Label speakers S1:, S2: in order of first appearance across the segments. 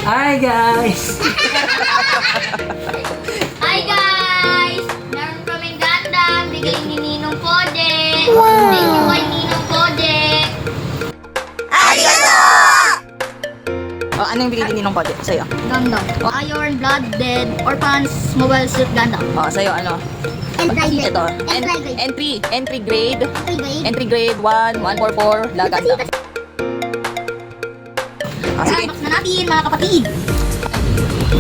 S1: Hi guys!
S2: Hi guys! Meron kaming Gundam, bigay ni Ninong Kode. Thank you kay Ninong Kode.
S3: Oh, ano yung bigay din ng budget sa'yo?
S2: Gundam. Iron, Blood, Dead, Orphans, Mobile Suit Gundam.
S3: Oh, sa'yo ano? Ito. Entry grade. Entry grade 1, 144, Laganda. Ah, sige.
S2: Unbox na natin mga kapatid.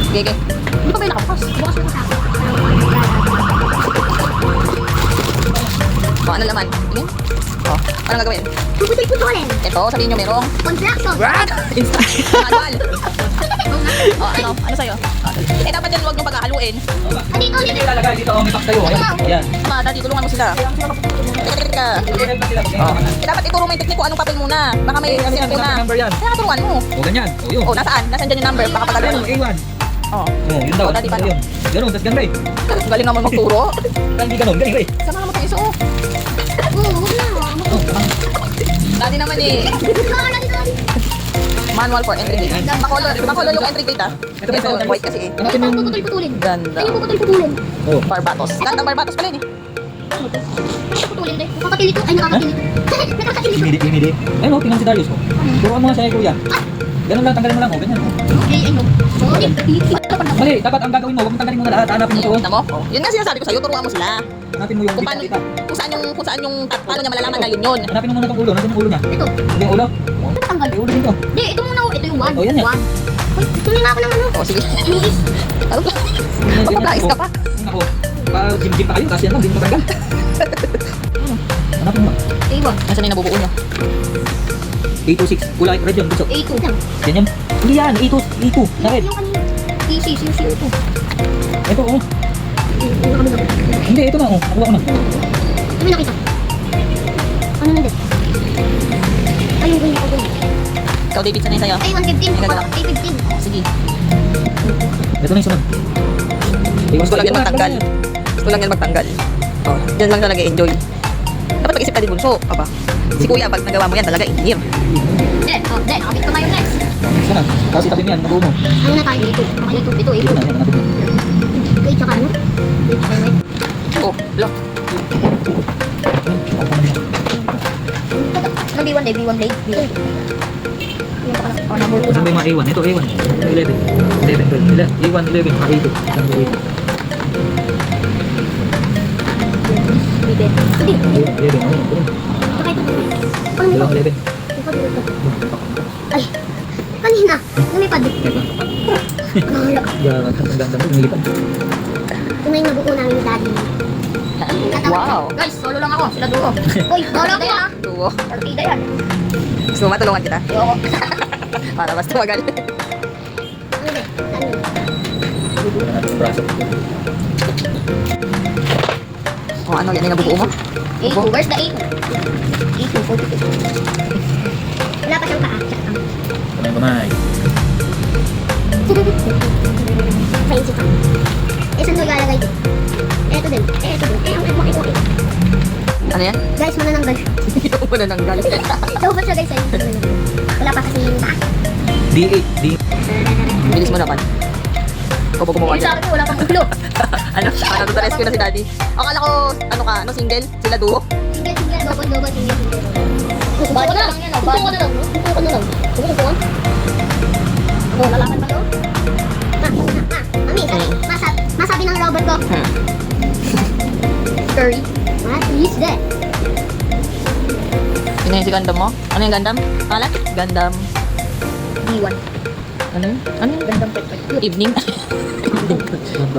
S3: Sige.
S2: Hindi pa ba yung nakabukas? Bukas na sa
S3: Oh, ano laman? Tingin? Oh, anong gagawin?
S2: Puputol-putulin.
S3: Ito, sabihin nyo merong
S2: Construction.
S3: manual. Oh, ano sa'yo? Eh, dapat yan huwag nyo pagkahaluin.
S2: Dito,
S1: Hindi ilalagay dito, may pack kayo. Ayan.
S3: Dati, tulungan mo sila. Teka. Oh. Eh, dapat ituro mo yung tekniko, anong papel muna. Baka may tekniko na.
S1: Number yan.
S3: Kaya turuan mo.
S1: O ganyan. O yun.
S3: Oh, nasaan? Nasaan dyan yung number? Baka pagaluin.
S1: Ano, A1.
S3: Oh.
S1: O, yun daw.
S3: O, dati paano?
S1: Yun. Ganun, tas ganun eh.
S3: Galing naman magturo.
S1: Hindi ganun, ganun eh.
S3: Sama mo ito iso.
S2: Oo, huwag na.
S3: Dati naman eh. Manual for entry gate. Makolor yung entry gate ah. Ito, white kasi eh.
S1: Hanapin mo yung...
S2: Puputol-putulin.
S3: Ganda.
S2: Ay, yung puputol-putulin.
S1: O.
S3: Barbatos. Gandang Barbatos pala yun eh.
S2: Puputulin din. Nakakatilito. Ay, nakakatilito. Nakakatilito.
S1: Imidi. Ayun o, tingnan si Darius ko. Turuan mo nga siya kuya. Ganun lang, tanggalin mo lang o. Ganyan o.
S2: Okay, ay no. Sorry.
S1: Mali, dapat ang gagawin mo, huwag mong tanggalin mo na lahat. Hanapin mo ito.
S3: Tignan mo? Yun nga sinasabi ko sa'yo, turuan mo sila.
S1: Hanapin mo yung
S3: Kung paano,
S1: kita.
S3: paano niya malalaman na yun.
S1: Hanapin mo muna itong ulo. Nasaan yung ulo niya?
S2: Ito.
S1: Hindi yung ulo.
S2: Tanggal.
S1: Yung ulo dito.
S2: Hindi, ito muna. Ito yung one.
S1: Oh, yan yan.
S2: One. Uy, tuloy na ako ng ano.
S3: O sige.
S2: Luis.
S3: Mapaplais ka pa.
S1: Ako, pa-gym-gym pa kayo kasi yan lang, hindi mo matanggal. Hanapin mo.
S2: A1.
S3: Nasaan yung nabubuo nyo?
S1: 826, kulay red yun, gusto.
S2: A2.
S1: Yan yan. Hindi yan, A2, na red.
S2: Yung kanina. PC, ito.
S1: Ito oh.
S2: Yung kami dapat.
S1: Hindi, ito na oh. Nakuha ko na.
S2: May nakita. Ano na din? Ay, yung ganyan ko.
S3: Ikaw David, saan yung sa'yo?
S2: Ay, 115.
S3: May gagawa.
S2: A15.
S3: O sige.
S1: Ito na yung sunod.
S3: Gusto lang yan magtanggal. Gusto lang yan magtanggal. O, dyan lang talaga enjoy. Dapat mag-isip ka din bunso. Aba. Si kuya, pag nagawa mo yan talaga, engineer.
S2: Nakabit ko na yung next.
S1: Sana, kasi tabi mo yan, nabuo mo.
S2: Ano na tayo dito? YouTube ito.
S1: Ito na, yan, hanapin mo.
S2: Wait, tsaka ano? Wait, tsaka wait.
S3: Oh, look.
S2: Ano B1 day? B1 blade? B1. Yung pa number 2
S1: Saan ba yung mga A1? Ito A1. 11. 11, 12. A1, 11. A2. Saan ba A2?
S2: Hindi.
S1: A1, 11. Ano yun?
S2: Tsaka ito. Ano
S1: Dalawang 11.
S2: Ay, kanina. Lumipad. Nakahula.
S1: Ang ganda mo, lumilipad.
S2: Ito na yung nabuo namin ni Daddy.
S3: Wow.
S2: Guys, solo lang ako. Sila duo. Uy, solo ko ha.
S3: Tuwo.
S2: Partida yan.
S3: Gusto mo matulungan kita?
S2: Ayoko.
S3: Para mas tumagal.
S2: Ano ba?
S1: Braso.
S3: O ano, yan yung nabubuo mo?
S2: A2. Where's the A2? A2, 42. Wala pa siyang paa.
S1: Kamay.
S2: Fancy pa. Eh, saan ko ilalagay ito? Eto din. Eto din. Ito.
S3: Ano yan?
S2: Guys, manananggal.
S3: Yung muna nanggal.
S2: Ito ba siya guys? Ayun. Wala pa kasi yung paa.
S1: D8. D.
S3: Bilis mo naman. Ikaw ba gumawa
S2: Yung sa
S3: niya?
S2: akin, wala pang ulo.
S3: Ano? Ano rescue na si daddy? Akala ko, ano ka, ano single? Sila duo?
S2: Single, double, single. Subukan ko na lang yan, oh. Subukan ko na lang, no? Subukan ko na lang. Subukan. Oh, lalaman pa to? Mami, masabi ng Robert ko.
S3: Curry.
S2: What is that?
S3: Yun yung si Gundam mo? Ano yung Gundam? Pangalan? Gundam.
S2: B1.
S3: Ano yun? Ano yun?
S2: Gandang pet.
S3: Evening.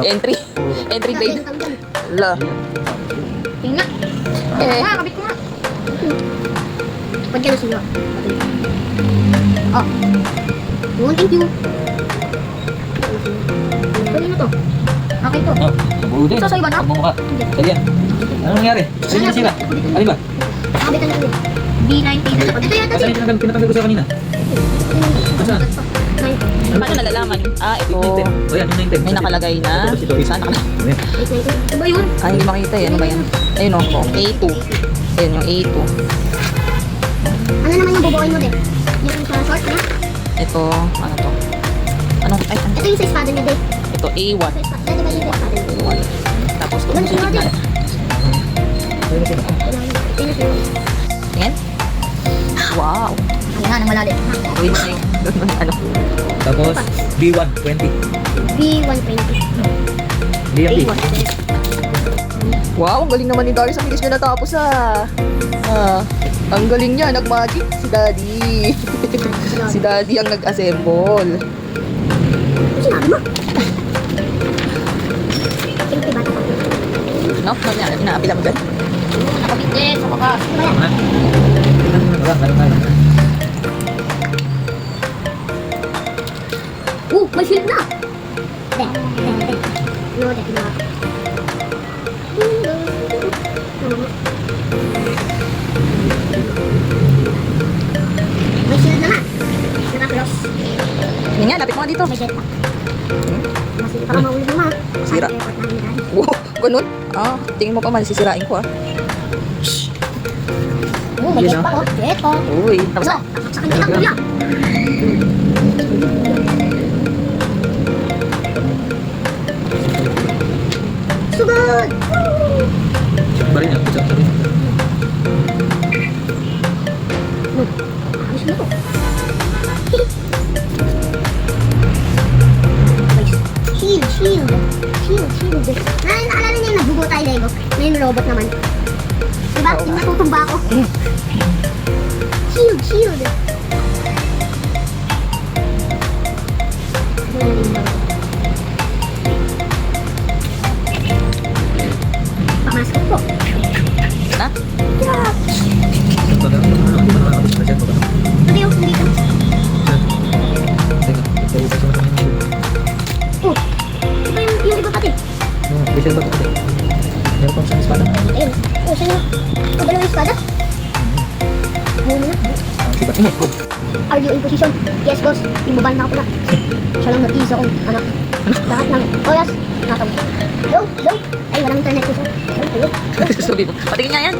S3: Entry. Entry grade. La.
S2: Tingnan.
S3: Eh.
S2: Kabit ko nga. Pag ka na sila. Oh. Yun, thank you. Pwede na to. Okay to.
S1: Oh, nabuo din.
S2: Isa sa iba na?
S1: Pagmumukha. Sige yan. Ano nangyari? Ano yung nasira? Alin ba?
S2: Nakabit na lang. B19 na ako. Ito yata
S1: Asan
S2: din.
S1: yung pinatanggal ko siya kanina? Asan?
S3: Paano nalalaman? Ah, ito.
S1: 819. O yan, yung 910.
S3: May nakalagay na. Saan nakalagay?
S1: Ayan.
S2: 819. Ano ba yun?
S3: Ay, hindi makita eh. Ano ba yan? Ayun o. A2. Ayun yung A2.
S2: Ano naman yung bubuoy mo din? Yung sa short na?
S3: Ito, ano to?
S2: Ito yung sa espada niya, Dave.
S3: Ito, A1.
S2: Sa espada. Dati ba yung sa espada niya?
S3: Tapos ito,
S2: Wala
S3: sa
S2: siya,
S3: gitna.
S2: Dave.
S1: Ayun na sila.
S2: Tingnan siya.
S3: Tingin? Wow.
S2: Ayun nga, nang malalim.
S3: Gawin mo na yung, ano,
S1: Tapos, B1, 20.
S2: B120.
S1: DMD.
S3: wow, ang galing naman ni Darius. Ang bilis niya natapos ang galing niya, nag-magic si Daddy. Si Daddy ang nag-assemble.
S2: Sinabi mo? Siyempre, bata pa.
S3: No? Inaapila mo dyan?
S2: Nakabit din sa baka. Ano ba yan?
S1: Ha? Ganun tayo.
S2: May shield na! De. No, de. No. May shield na nga. Naka-cross.
S3: Hindi nga, lapit mo nga dito.
S2: May jetpack. Masili pa ka maulog mo, ha?
S3: Sira. Wow, ganun? Tingin mo pa man, sisirain ko
S2: May
S1: Yun,
S2: jetpack, oh. Jetpack.
S3: Uy, tapos
S2: Ano? Sa kanila, kuya. Sugod!
S1: Bari niya, pizza. Sabi.
S2: Ayos na to. Shield, shield. Shield, shield. Naalala niya yung nagbubo tayo, Lego. Ngayon robot naman. Diba?
S3: Oo
S2: Yung
S3: nga.
S2: natutumba ako. Shield, shield. Wala na yung robot. Pamaskot po.
S3: na.
S2: Yeah.
S1: Ito na, hindi ba nakakabis ko ba?
S2: Ito yung dito.
S1: Teka, ito yung isa naman yung
S2: Oh, ito yung iba pati.
S1: special ba ito? Meron pang isang espada.
S2: Ayun. Oh, sino? Ito dalawang espada? Muna na.
S1: Diba? Go.
S2: Are you in position? Yes, boss. Imubal na ako pala. Siya lang mag-isa kong anak. Lahat ng oras, nakataw. Hello? Hello? Ay, walang internet ko siya. Hello?
S3: Sabi mo, patingin nga yan.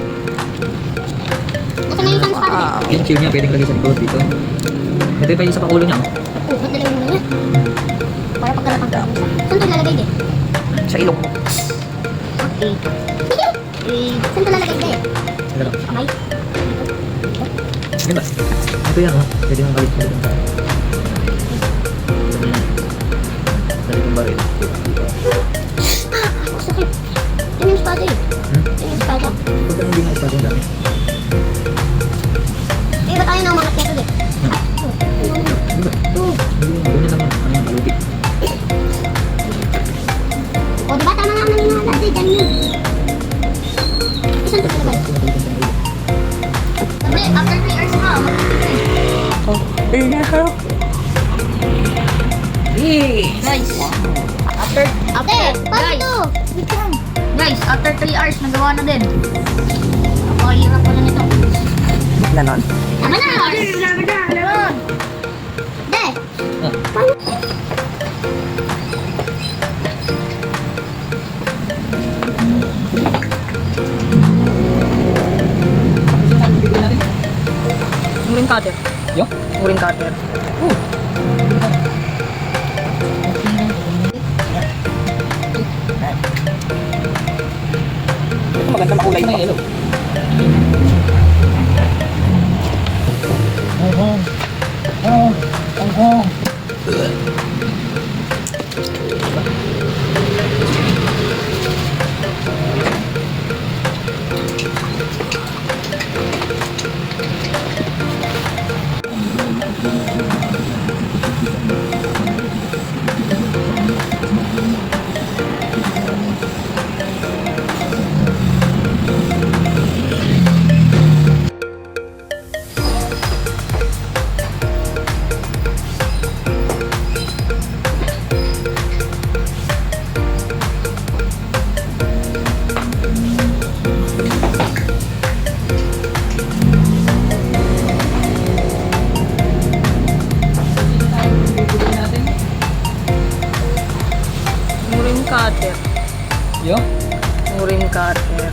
S2: Ito na yung isang espada.
S3: Wow.
S1: Yung shield niya, pwedeng lagay sa likod dito. Ito pa yung isa pang ulo niya.
S2: Oh, ba't dalawang muna niya? Para pagkalapang ka ako. Saan ito lalagay din?
S3: Sa ilong mo.
S2: Okay. Saan ito lalagay din?
S1: Ano lang?
S2: Kamay?
S1: Ganda. Ito yan, oh. Pwede mong balik dito. Dali kong baril.
S2: Ah, sakit. Ito yung espada eh. Ito yung espada.
S1: Huwag ka nang hindi na espada yung dami.
S2: Eh, ba't tayo na umangat nito din?
S1: Diba?
S2: Oh.
S1: Ganyan lang yan. Ano yan, malupit.
S2: O, diba? Tama nga ang nanginala. Di, ganyan. Isang ito lalagay. Sabi, after 3 hours na,
S3: Oh, ayun na.
S2: Guys, after guys, guys, after 3 hours nagawa na din. Napakahirap pala nito.
S3: Ganon.
S2: Tama na! De!
S3: Muring cutter.
S1: Yo?
S3: Muring cutter. Ito maganda makulay
S1: May
S3: pa.
S1: yellow.
S3: Muring cutter.
S1: Yo?
S3: Muring cutter.